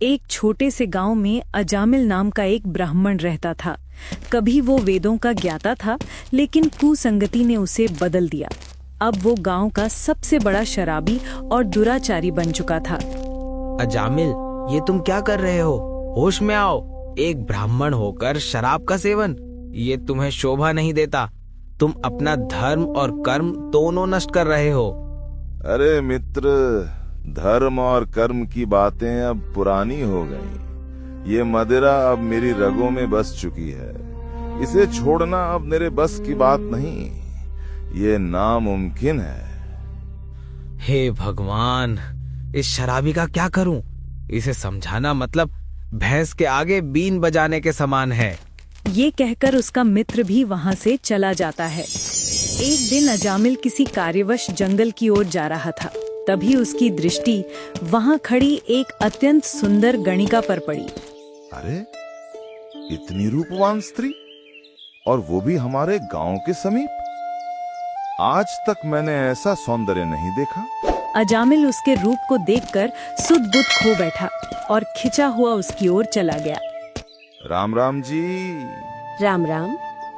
एक छोटे से गांव में अजामिल नाम का एक ब्राह्मण रहता था। कभी वो वेदों का ज्ञाता था, लेकिन कुसंगति ने उसे बदल दिया। अब वो गांव का सबसे बड़ा शराबी और दुराचारी बन चुका था। अजामिल, ये तुम क्या कर रहे हो? होश में आओ। एक ब्राह्मण होकर शराब का सेवन, ये तुम्हें शोभा नहीं देता। तुम अपना धर्म और कर्म दोनों नष्ट कर रहे हो। अरे मित्र, धर्म और कर्म की बातें अब पुरानी हो गईं। ये मदिरा अब मेरी रगों में बस चुकी है। इसे छोड़ना अब मेरे बस की बात नहीं, ये नामुमकिन है। हे भगवान, इस शराबी का क्या करूं? इसे समझाना मतलब भैंस के आगे बीन बजाने के समान है। ये कहकर उसका मित्र भी वहां से चला जाता है। एक दिन अजामिल किसी कार्यवश जंगल की ओर जा रहा था। तभी उसकी दृष्टि वहां खड़ी एक अत्यंत सुंदर गणिका पर पड़ी। अरे, इतनी रूपवान स्त्री, और वो भी हमारे गांव के समीप। आज तक मैंने ऐसा सौंदर्य नहीं देखा। अजामिल उसके रूप को देखकर सुध-बुध खो बैठा और खिंचा हुआ उसकी ओर चला गया। राम राम जी। राम राम।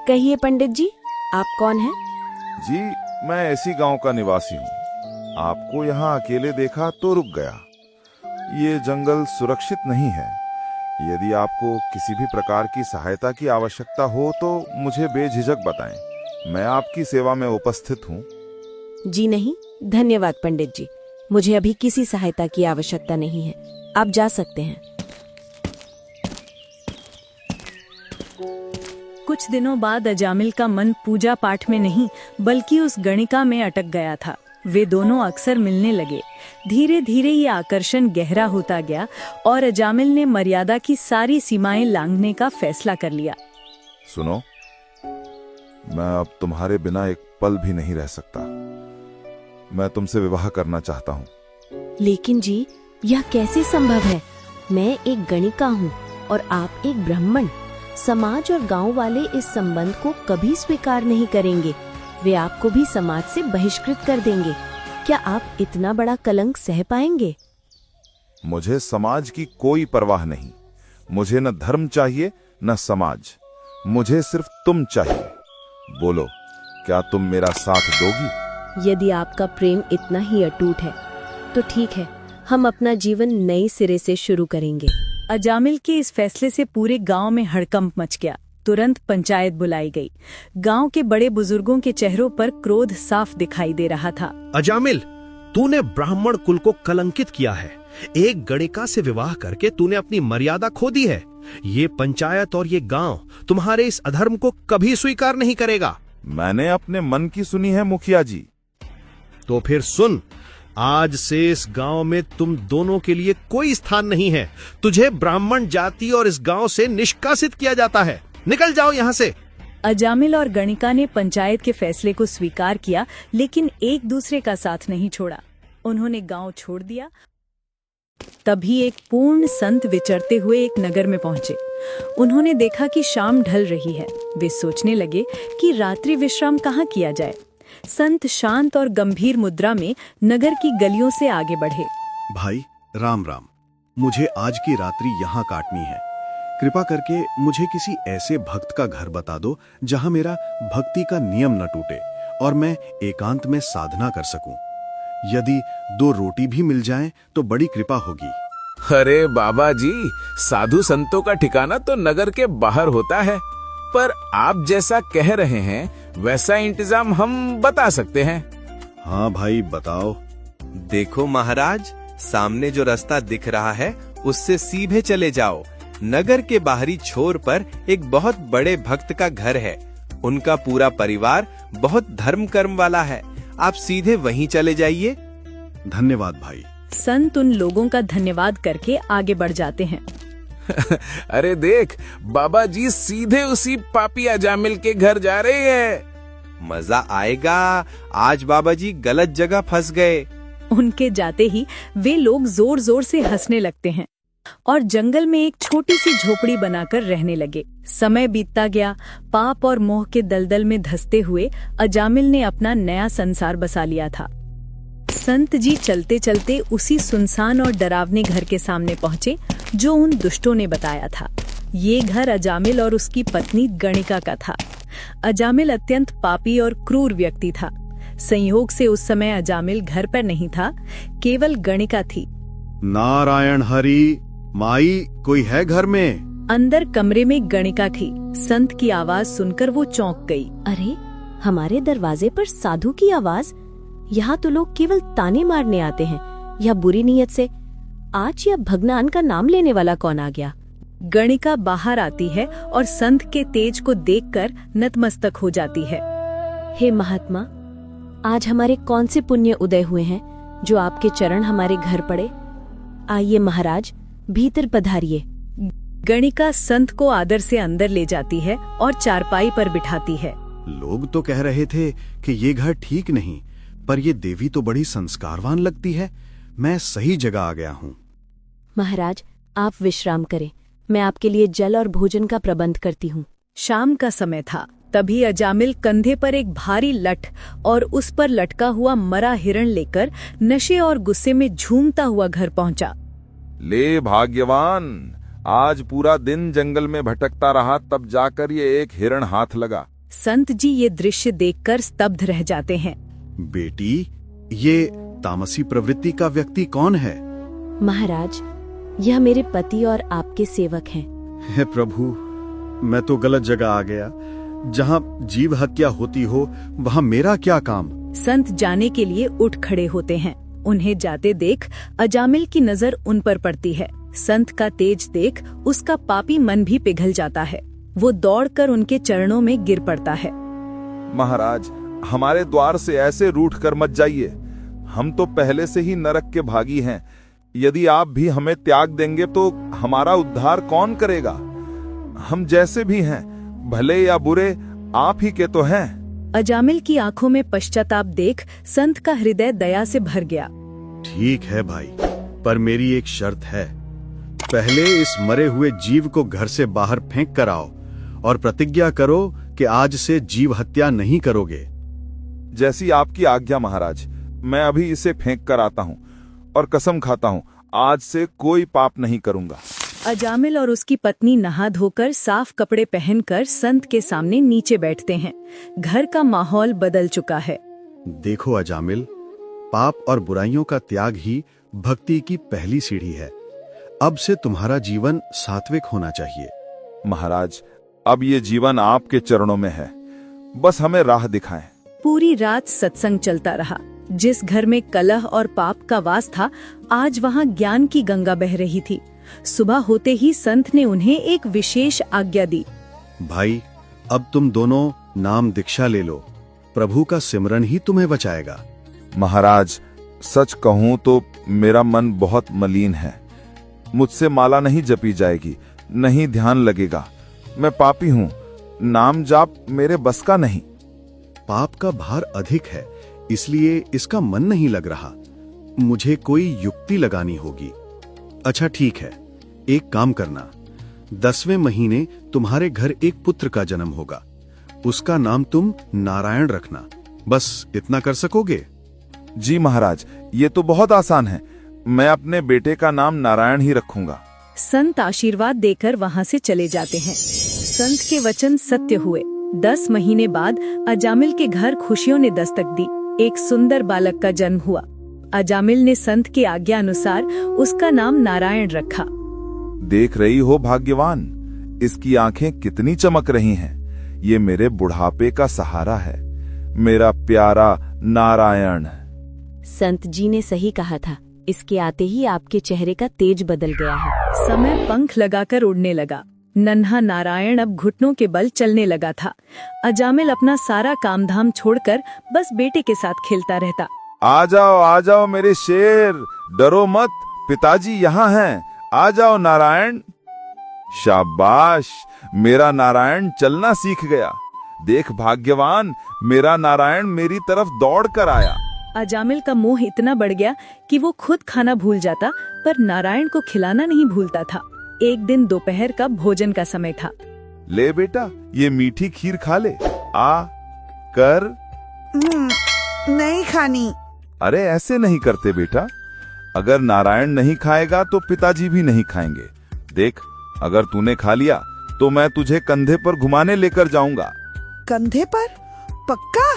कहिए पंडित जी, आप कौन हैं? जी, मैं इसी गांव का निवासी हूँ। आपको यहाँ अकेले देखा तो रुक गया। ये जंगल सुरक्षित नहीं है। यदि आपको किसी भी प्रकार की सहायता की आवश्यकता हो तो मुझे बेझिझक बताएं। मैं आपकी सेवा में उपस्थित हूँ। जी नहीं, धन्यवाद पंडित जी। मुझे अभी किसी सहायता की आवश्यकता नहीं है। आप जा सकते हैं। कुछ दिनों बाद अजामिल का मन पूजा पाठ में नहीं बल्कि उस गणिका में अटक गया था। वे दोनों अक्सर मिलने लगे। धीरे धीरे ये आकर्षण गहरा होता गया और अजामिल ने मर्यादा की सारी सीमाएं लांघने का फैसला कर लिया। सुनो, मैं अब तुम्हारे बिना एक पल भी नहीं रह सकता। मैं तुमसे विवाह करना चाहता हूँ। लेकिन जी, यह कैसे संभव है? मैं एक गणिका हूँ और आप एक ब्राह्मण। समाज और गांव वाले इस संबंध को कभी स्वीकार नहीं करेंगे। वे आपको भी समाज से बहिष्कृत कर देंगे। क्या आप इतना बड़ा कलंक सह पाएंगे? मुझे समाज की कोई परवाह नहीं। मुझे न धर्म चाहिए न समाज। मुझे सिर्फ तुम चाहिए। बोलो, क्या तुम मेरा साथ दोगी? यदि आपका प्रेम इतना ही अटूट है तो ठीक है, हम अपना जीवन नए सिरे से शुरू करेंगे। अजामिल के इस फैसले से पूरे गांव में हड़कंप मच गया। तुरंत पंचायत बुलाई गई। गांव के बड़े बुजुर्गों के चेहरों पर क्रोध साफ दिखाई दे रहा था। अजामिल, तूने ब्राह्मण कुल को कलंकित किया है। एक गणिका से विवाह करके तूने अपनी मर्यादा खो दी है। ये पंचायत और ये गांव तुम्हारे इस अधर्म को कभी स्वीकार नहीं करेगा। मैंने अपने मन की सुनी है मुखिया जी। तो फिर सुन, आज से इस गांव में तुम दोनों के लिए कोई स्थान नहीं है। तुझे ब्राह्मण जाति और इस गांव से निष्कासित किया जाता है। निकल जाओ यहाँ से। अजामिल और गणिका ने पंचायत के फैसले को स्वीकार किया, लेकिन एक दूसरे का साथ नहीं छोड़ा। उन्होंने गांव छोड़ दिया। तभी एक पूर्ण संत विचरते हुए एक नगर में पहुंचे। उन्होंने देखा कि शाम ढल रही है। वे सोचने लगे कि रात्रि विश्राम कहाँ किया जाए। संत शांत और गंभीर मुद्रा में नगर की गलियों से आगे बढ़े। भाई, राम राम। मुझे आज की रात्रि यहाँ काटनी है। कृपा करके मुझे किसी ऐसे भक्त का घर बता दो जहाँ मेरा भक्ति का नियम न टूटे और मैं एकांत में साधना कर सकूं। यदि 2 रोटी भी मिल जाएं तो बड़ी कृपा होगी। अरे बाबा जी, साधु संतों का ठिकाना तो नगर के बाहर होता है, पर आप जैसा कह रहे हैं वैसा इंतजाम हम बता सकते हैं। हाँ भाई, बताओ। देखो महाराज, सामने जो रास्ता दिख रहा है उससे सीधे चले जाओ। नगर के बाहरी छोर पर एक बहुत बड़े भक्त का घर है। उनका पूरा परिवार बहुत धर्म कर्म वाला है। आप सीधे वहीं चले जाइए। धन्यवाद भाई। संत उन लोगों का धन्यवाद करके आगे बढ़ जाते हैं। अरे देख, बाबा जी सीधे उसी पापी अजामिल के घर जा रहे हैं। मजा आएगा। आज बाबा जी गलत जगह फंस गए। उनके जाते ही वे लोग जोर जोर से हंसने लगते हैं और जंगल में एक छोटी सी झोपड़ी बनाकर रहने लगे। समय बीतता गया। पाप और मोह के दलदल में धंसते हुए अजामिल ने अपना नया संसार बसा लिया था। संत जी चलते चलते उसी सुनसान और डरावने घर के सामने पहुंचे। जो उन दुष्टों ने बताया था। ये घर अजामिल और उसकी पत्नी गणिका का था। अजामिल अत्यंत पापी और क्रूर व्यक्ति था। संयोग से उस समय अजामिल घर पर नहीं था, केवल गणिका थी। नारायण हरि, माई कोई है घर में? अंदर कमरे में गणिका थी। संत की आवाज सुनकर वो चौंक गई। अरे, हमारे दरवाजे पर साधु की आवाज। यहाँ तो लोग केवल ताने मारने आते हैं या बुरी नीयत से। आज यह भगवान का नाम लेने वाला कौन आ गया? गणिका बाहर आती है और संत के तेज को देखकर नतमस्तक हो जाती है। हे महात्मा, आज हमारे कौन से पुण्य उदय हुए हैं जो आपके चरण हमारे घर पड़े? आइए महाराज, भीतर पधारिए। गणिका संत को आदर से अंदर ले जाती है और चारपाई पर बिठाती है। लोग तो कह रहे थे कि ये घर ठीक नहीं, पर ये देवी तो बड़ी संस्कारवान लगती है। मैं सही जगह आ गया हूँ। महाराज, आप विश्राम करें। मैं आपके लिए जल और भोजन का प्रबंध करती हूँ। शाम का समय था। तभी अजामिल कंधे पर एक भारी लठ और उस पर लटका हुआ मरा हिरण लेकर नशे और गुस्से में झूमता हुआ घर पहुंचा। ले भाग्यवान, आज पूरा दिन जंगल में भटकता रहा, तब जाकर ये एक हिरण हाथ लगा। संत जी ये दृश्य देखकर स्तब्ध रह जाते हैं। बेटी, ये तामसी प्रवृत्ति का व्यक्ति कौन है? महाराज, यह मेरे पति और आपके सेवक हैं। हे प्रभु, मैं तो गलत जगह आ गया। जहाँ जीव हत्या होती हो वहाँ मेरा क्या काम? संत जाने के लिए उठ खड़े होते हैं। उन्हें जाते देख अजामिल की नजर उन पर पड़ती है। संत का तेज देख उसका पापी मन भी पिघल जाता है। वो दौड़कर उनके चरणों में गिर पड़ता है। महाराज, हमारे द्वार से ऐसे रूठ कर मत जाइए। हम तो पहले से ही नरक के भागी हैं। यदि आप भी हमें त्याग देंगे तो हमारा उद्धार कौन करेगा? हम जैसे भी हैं, भले या बुरे, आप ही के तो हैं। अजामिल की आंखों में पश्चाताप देख संत का हृदय दया से भर गया। ठीक है भाई, पर मेरी एक शर्त है। पहले इस मरे हुए जीव को घर से बाहर फेंक कर आओ और प्रतिज्ञा करो कि आज से जीव हत्या नहीं करोगे। जैसी आपकी आज्ञा महाराज। मैं अभी इसे फेंक कर आता हूँ और कसम खाता हूँ, आज से कोई पाप नहीं करूंगा। अजामिल और उसकी पत्नी नहा धोकर साफ कपड़े पहनकर संत के सामने नीचे बैठते हैं। घर का माहौल बदल चुका है। देखो अजामिल, पाप और बुराइयों का त्याग ही भक्ति की पहली सीढ़ी है। अब से तुम्हारा जीवन सात्विक होना चाहिए। महाराज, अब ये जीवन आपके चरणों में है। बस हमें राह दिखाएं। पूरी रात सत्संग चलता रहा। जिस घर में कलह और पाप का वास था, आज वहाँ ज्ञान की गंगा बह रही थी। सुबह होते ही संत ने उन्हें एक विशेष आज्ञा दी। भाई, अब तुम दोनों नाम दीक्षा ले लो। प्रभु का सिमरन ही तुम्हें बचाएगा। महाराज, सच कहूं तो मेरा मन बहुत मलिन है। मुझसे माला नहीं जपी जाएगी, नहीं ध्यान लगेगा। मैं पापी हूँ, नाम जाप मेरे बस का नहीं। पाप का भार अधिक है, इसलिए इसका मन नहीं लग रहा। मुझे कोई युक्ति लगानी होगी। अच्छा ठीक है, एक काम करना। 10वें महीने तुम्हारे घर एक पुत्र का जन्म होगा। उसका नाम तुम नारायण रखना। बस इतना कर सकोगे? जी महाराज, ये तो बहुत आसान है। मैं अपने बेटे का नाम नारायण ही रखूंगा। संत आशीर्वाद देकर वहाँ से चले जाते हैं। संत के वचन सत्य हुए। 10 महीने बाद अजामिल के घर खुशियों ने दस्तक दी। एक सुंदर बालक का जन्म हुआ। अजामिल ने संत की आज्ञा अनुसार उसका नाम नारायण रखा। देख रही हो भाग्यवान, इसकी आंखें कितनी चमक रही हैं। ये मेरे बुढ़ापे का सहारा है, मेरा प्यारा नारायण। संत जी ने सही कहा था। इसके आते ही आपके चेहरे का तेज बदल गया है। समय पंख लगाकर उड़ने लगा। नन्हा नारायण अब घुटनों के बल चलने लगा था। अजामिल अपना सारा कामधाम छोड़कर बस बेटे के साथ खेलता रहता। आ जाओ मेरे शेर, डरो मत, पिताजी यहाँ हैं। आ जाओ नारायण। शाबाश, मेरा नारायण चलना सीख गया। देख भाग्यवान, मेरा नारायण मेरी तरफ दौड़ कर आया। अजामिल का मोह इतना बढ़ गया कि वो खुद खाना भूल जाता, पर नारायण को खिलाना नहीं भूलता था। एक दिन दोपहर का भोजन का समय था। ले बेटा, ये मीठी खीर खा ले। आ कर। नहीं खानी। अरे ऐसे नहीं करते बेटा। अगर नारायण नहीं खाएगा तो पिताजी भी नहीं खाएंगे। देख, अगर तूने खा लिया तो मैं तुझे कंधे पर घुमाने लेकर जाऊंगा। कंधे पर? पक्का?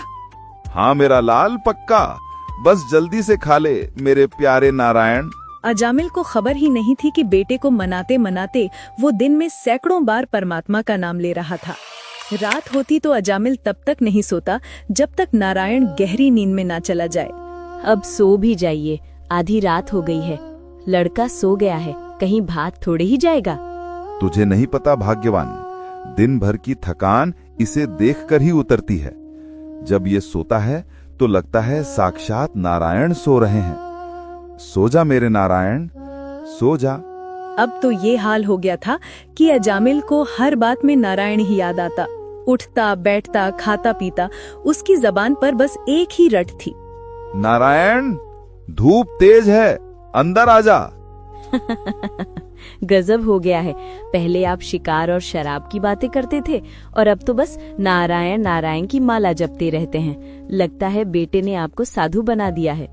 हाँ मेरा लाल, पक्का। बस जल्दी से खा ले मेरे प्यारे नारायण। अजामिल को खबर ही नहीं थी कि बेटे को मनाते मनाते वो दिन में सैकड़ों बार परमात्मा का नाम ले रहा था। रात होती तो अजामिल तब तक नहीं सोता जब तक नारायण गहरी नींद में ना चला जाए। अब सो भी जाइए, आधी रात हो गई है। लड़का सो गया है, कहीं भाग थोड़े ही जाएगा। तुझे नहीं पता भाग्यवान, दिन भर की थकान इसे देखकर ही उतरती है। जब ये सोता है तो लगता है साक्षात नारायण सो रहे हैं। सो जा मेरे नारायण, सो जा। अब तो ये हाल हो गया था कि अजामिल को हर बात में नारायण ही याद आता। उठता बैठता खाता पीता उसकी जबान पर बस एक ही रट थी, नारायण, धूप तेज है, अंदर आजा। गजब हो गया है। पहले आप शिकार और शराब की बातें करते थे और अब तो बस नारायण नारायण की माला जपते रहते हैं। लगता है बेटे ने आपको साधु बना दिया है।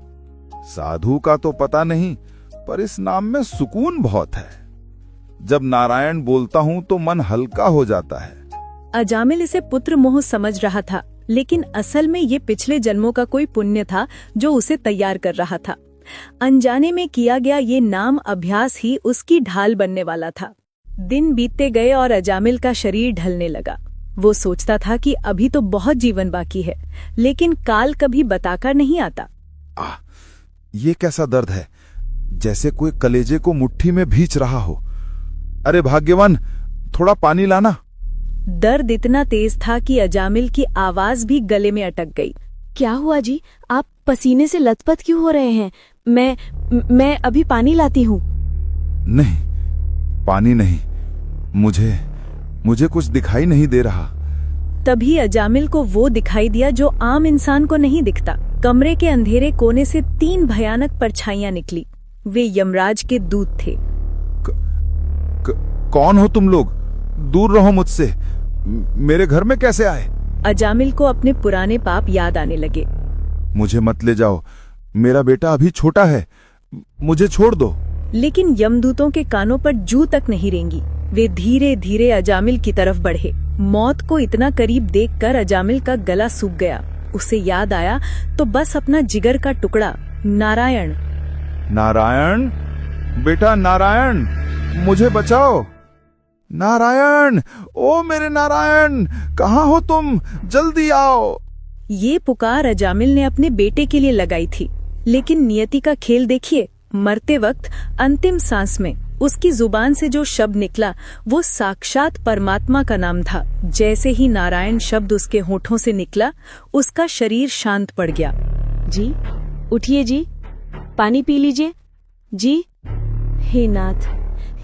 साधु का तो पता नहीं, पर इस नाम में सुकून बहुत है। जब नारायण बोलता हूँ तो मन हल्का हो जाता है। अजामिल इसे पुत्र मोह समझ रहा था, लेकिन असल में ये पिछले जन्मों का कोई पुण्य था जो उसे तैयार कर रहा था। अनजाने में किया गया ये नाम अभ्यास ही उसकी ढाल बनने वाला था। दिन बीतते गए और अजामिल का शरीर ढलने लगा। वो सोचता था कि अभी तो बहुत जीवन बाकी है, लेकिन काल कभी बताकर नहीं आता। ये कैसा दर्द है, जैसे कोई कलेजे को मुट्ठी में भींच रहा हो। अरे भाग्यवान, थोड़ा पानी लाना। दर्द इतना तेज था कि अजामिल की आवाज भी गले में अटक गई। क्या हुआ जी, आप पसीने से लथपथ क्यों हो रहे हैं? मैं अभी पानी लाती हूँ। नहीं, पानी नहीं, मुझे कुछ दिखाई नहीं दे रहा। तभी अजामिल को वो दिखाई दिया जो आम इंसान को नहीं दिखता। कमरे के अंधेरे कोने से 3 भयानक परछाइयां निकली। वे यमराज के दूत थे। कौन हो तुम लोग? दूर रहो मुझसे। मेरे घर में कैसे आए? अजामिल को अपने पुराने पाप याद आने लगे। मुझे मत ले जाओ, मेरा बेटा अभी छोटा है, मुझे छोड़ दो। लेकिन यमदूतों के कानों पर जू तक नहीं रेंगी। वे धीरे धीरे अजामिल की तरफ बढ़े। मौत को इतना करीब देखकर अजामिल का गला सूख गया। उसे याद आया तो बस अपना जिगर का टुकड़ा, नारायण। नारायण, बेटा नारायण, मुझे बचाओ। नारायण, ओ मेरे नारायण, कहाँ हो तुम? जल्दी आओ। ये पुकार अजामिल ने अपने बेटे के लिए लगाई थी, लेकिन नियति का खेल देखिए। मरते वक्त अंतिम सांस में उसकी जुबान से जो शब्द निकला वो साक्षात परमात्मा का नाम था। जैसे ही नारायण शब्द उसके होठों से निकला, उसका शरीर शांत पड़ गया। जी उठिए जी, पानी पी लीजिए जी। हे नाथ,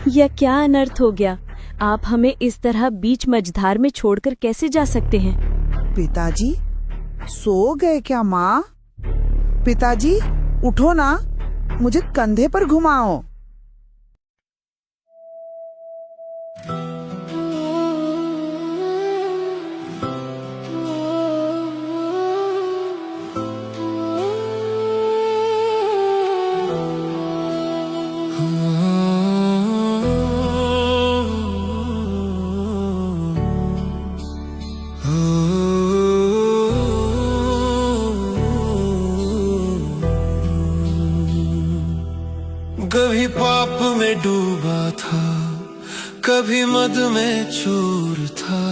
यह क्या अनर्थ हो गया। आप हमें इस तरह बीच मझधार में छोड़कर कैसे जा सकते हैं? पिताजी सो गए क्या माँ? पिताजी उठो ना, मुझे कंधे पर घुमाओ। कभी पाप में डूबा था, कभी मद में चूर था।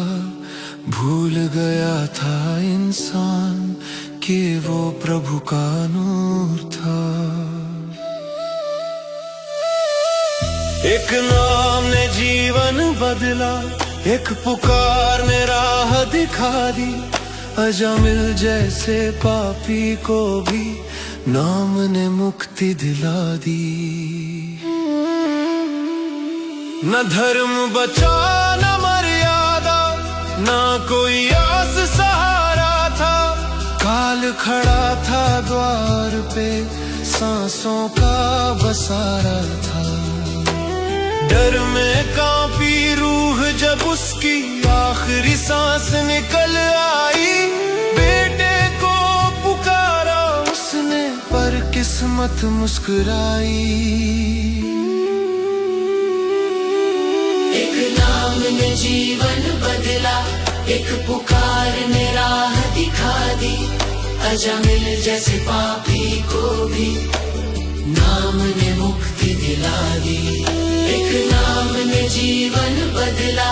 भूल गया था इंसान कि वो प्रभु का नूर था। एक नाम ने जीवन बदला, एक पुकार ने राह दिखा दी। अजामिल जैसे पापी को भी नाम ने मुक्ति दिला दी। न धर्म बचा न मर्यादा, न कोई आस सहारा था। काल खड़ा था द्वार पे, सांसों का बसारा था। डर में कांपी रूह जब उसकी आखिरी सांस निकल आई। बेटे को पुकारा उसने पर किस्मत मुस्कुराई। ने जीवन बदला, एक पुकार ने राह दिखा दी, अजामिल जैसे पापी को भी नाम ने मुक्ति दिला दी। एक नाम ने जीवन बदला,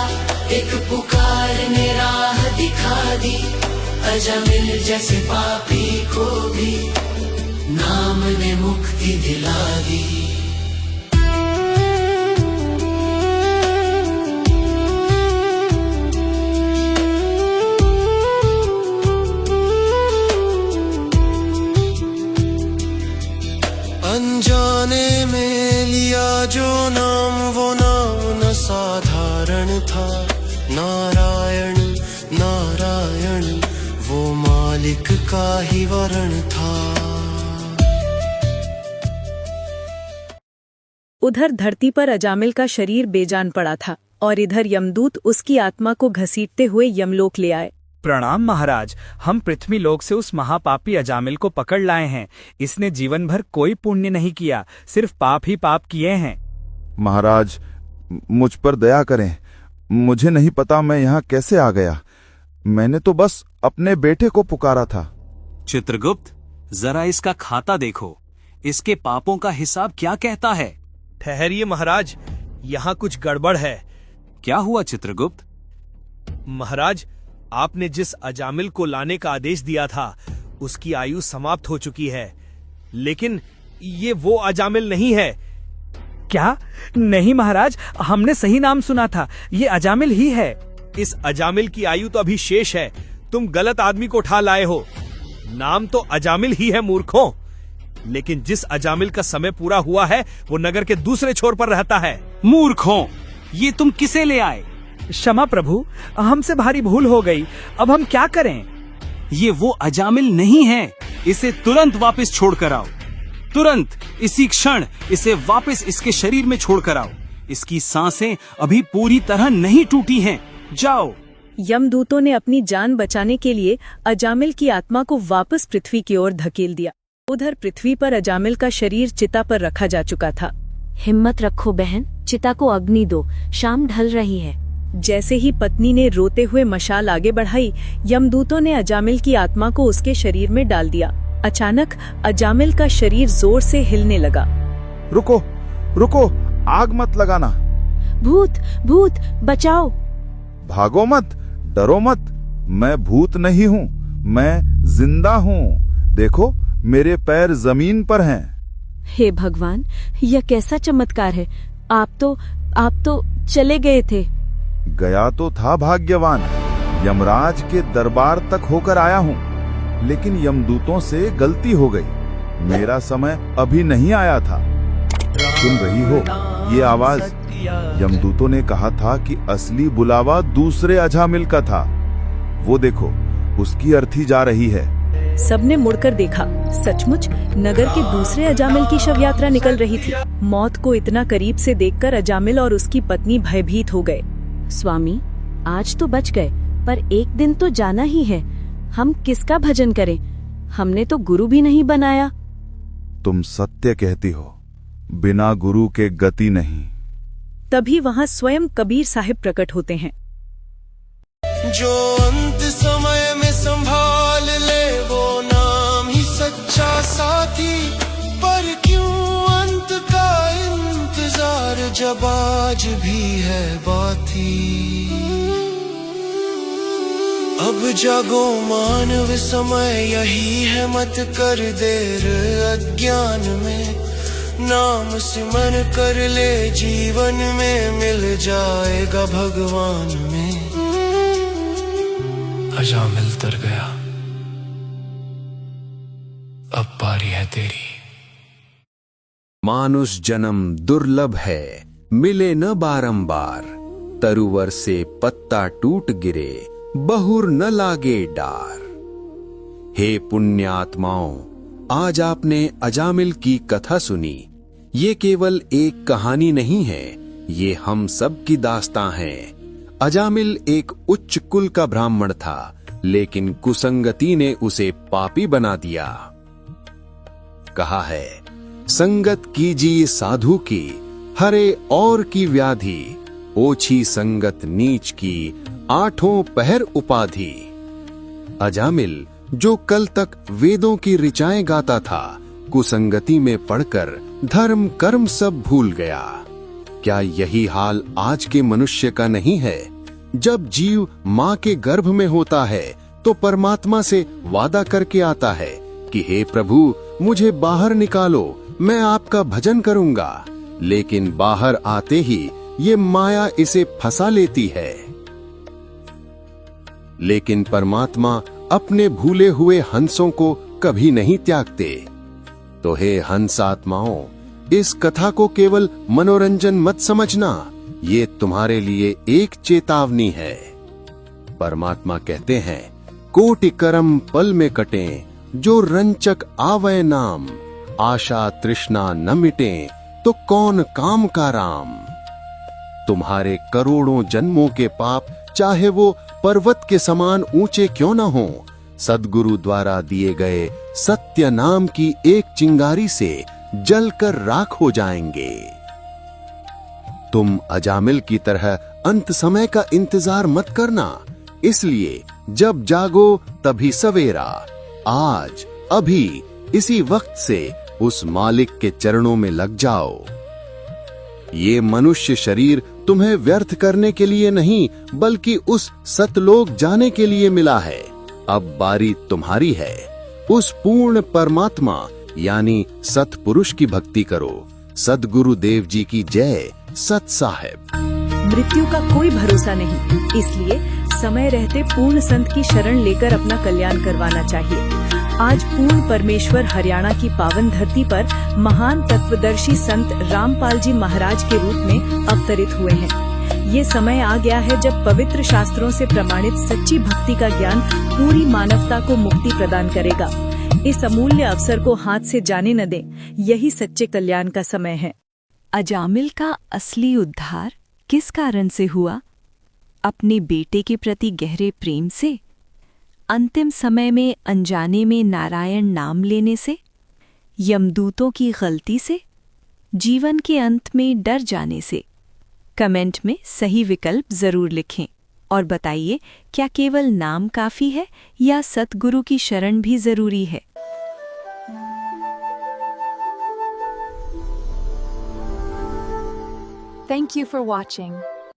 एक पुकार ने राह दिखा दी, अजामिल जैसे पापी को भी नाम ने मुक्ति दिला दी। अनजाने में लिया जो नाम, वो नाम न साधारण था। नारायण नारायण वो मालिक का ही वरण था। उधर धरती पर अजामिल का शरीर बेजान पड़ा था और इधर यमदूत उसकी आत्मा को घसीटते हुए यमलोक ले आए। प्रणाम महाराज, हम पृथ्वी लोक से उस महापापी अजामिल को पकड़ लाए हैं। इसने जीवन भर कोई पुण्य नहीं किया, सिर्फ पाप ही पाप किए हैं। महाराज, मुझ पर दया करें। मुझे नहीं पता मैं यहाँ कैसे आ गया। मैंने तो बस अपने बेटे को पुकारा था। चित्रगुप्त, जरा इसका खाता देखो, इसके पापों का हिसाब क्या कहता है। ठहरिए महाराज, यहाँ कुछ गड़बड़ है। क्या हुआ चित्रगुप्त? महाराज, आपने जिस अजामिल को लाने का आदेश दिया था उसकी आयु समाप्त हो चुकी है, लेकिन ये वो अजामिल नहीं है। क्या? नहीं महाराज, हमने सही नाम सुना था, ये अजामिल ही है। इस अजामिल की आयु तो अभी शेष है, तुम गलत आदमी को उठा लाए हो। नाम तो अजामिल ही है मूर्खों, लेकिन जिस अजामिल का समय पूरा हुआ है वो नगर के दूसरे छोर पर रहता है। मूर्खों, ये तुम किसे ले आए? क्षमा प्रभु, हमसे भारी भूल हो गई, अब हम क्या करें? ये वो अजामिल नहीं है, इसे तुरंत वापस छोड़कर आओ। तुरंत, इसी क्षण इसे वापस इसके शरीर में छोड़कर आओ। इसकी सांसें अभी पूरी तरह नहीं टूटी हैं। जाओ। यमदूतों ने अपनी जान बचाने के लिए अजामिल की आत्मा को वापस पृथ्वी की ओर धकेल दिया। उधर पृथ्वी पर अजामिल का शरीर चिता पर रखा जा चुका था। हिम्मत रखो बहन, चिता को अग्नि दो, शाम ढल रही है। जैसे ही पत्नी ने रोते हुए मशाल आगे बढ़ाई, यमदूतों ने अजामिल की आत्मा को उसके शरीर में डाल दिया। अचानक अजामिल का शरीर जोर से हिलने लगा। रुको रुको, आग मत लगाना। भूत भूत, बचाओ। भागो मत, डरो मत, मैं भूत नहीं हूँ, मैं जिंदा हूँ। देखो, मेरे पैर जमीन पर हैं। हे भगवान, यह कैसा चमत्कार है। आप तो चले गए थे। गया तो था भाग्यवान, यमराज के दरबार तक होकर आया हूँ, लेकिन यमदूतों से गलती हो गई। मेरा समय अभी नहीं आया था। सुन रही हो ये आवाज? यमदूतों ने कहा था कि असली बुलावा दूसरे अजामिल का था। वो देखो, उसकी अर्थी जा रही है। सबने मुड़कर देखा। सचमुच नगर के दूसरे अजामिल की शव यात्रा निकल रही थी। मौत को इतना करीब से देखकर अजामिल और उसकी पत्नी भयभीत हो गए। स्वामी, आज तो बच गए, पर एक दिन तो जाना ही है। हम किसका भजन करें? हमने तो गुरु भी नहीं बनाया। तुम सत्य कहती हो, बिना गुरु के गति नहीं। तभी वहाँ स्वयं कबीर साहिब प्रकट होते हैं। जो अंत समय में संभाल ले वो नाम ही सच्चा साथी। पर क्यों अंत का इंतजार जब आज भी है बाती। अब जागो मानव, समय यही है, मत कर देर अज्ञान में। नाम सिमर कर ले, जीवन में मिल जाएगा भगवान में। अजामिल तर गया, अब पारी है तेरी। मानुष जन्म दुर्लभ है, मिले न बारंबार। तरुवर से पत्ता टूट गिरे, बहुर न लागे डार। हे पुण्यात्माओं, आज आपने अजामिल की कथा सुनी। ये केवल एक कहानी नहीं है, ये हम सब की दास्तां है। अजामिल एक उच्च कुल का ब्राह्मण था, लेकिन कुसंगति ने उसे पापी बना दिया। कहा है, संगत कीजिए साधु की, हरे और की व्याधि। ओछी संगत नीच की, आठों पहर उपाधि। अजामिल जो कल तक वेदों की ऋचाएं गाता था, कुसंगति में पड़कर धर्म कर्म सब भूल गया। क्या यही हाल आज के मनुष्य का नहीं है? जब जीव माँ के गर्भ में होता है तो परमात्मा से वादा करके आता है कि हे प्रभु, मुझे बाहर निकालो, मैं आपका भजन करूंगा। लेकिन बाहर आते ही ये माया इसे फंसा लेती है। लेकिन परमात्मा अपने भूले हुए हंसों को कभी नहीं त्यागते। तो हे हंस आत्माओं, इस कथा को केवल मनोरंजन मत समझना, ये तुम्हारे लिए एक चेतावनी है। परमात्मा कहते हैं, कोटि करम पल में कटे, जो रंचक आवै नाम, आशा तृष्णा न मिटे, तो कौन काम का राम। तुम्हारे करोड़ों जन्मों के पाप, चाहे वो पर्वत के समान ऊंचे क्यों न हो, सद्गुरु द्वारा दिए गए सत्य नाम की एक चिंगारी से जलकर राख हो जाएंगे। तुम अजामिल की तरह अंत समय का इंतजार मत करना। इसलिए जब जागो तभी सवेरा। आज अभी इसी वक्त से उस मालिक के चरणों में लग जाओ। ये मनुष्य शरीर तुम्हें व्यर्थ करने के लिए नहीं, बल्कि उस सतलोक जाने के लिए मिला है। अब बारी तुम्हारी है। उस पूर्ण परमात्मा यानी सतपुरुष की भक्ति करो। सद्गुरु देव जी की जय। सत साहेब। मृत्यु का कोई भरोसा नहीं, इसलिए समय रहते पूर्ण संत की शरण लेकर अपना कल्याण करवाना चाहिए। आज पूर्ण परमेश्वर हरियाणा की पावन धरती पर महान तत्वदर्शी संत रामपाल जी महाराज के रूप में अवतरित हुए हैं। ये समय आ गया है जब पवित्र शास्त्रों से प्रमाणित सच्ची भक्ति का ज्ञान पूरी मानवता को मुक्ति प्रदान करेगा। इस अमूल्य अवसर को हाथ से जाने न दें, यही सच्चे कल्याण का समय है। अजामिल का असली उद्धार किस कारण से हुआ? अपने बेटे के प्रति गहरे प्रेम से, अंतिम समय में अनजाने में नारायण नाम लेने से, यमदूतों की गलती से, जीवन के अंत में डर जाने से? कमेंट में सही विकल्प जरूर लिखें और बताइए, क्या केवल नाम काफी है या सतगुरु की शरण भी जरूरी है? Thank you for watching.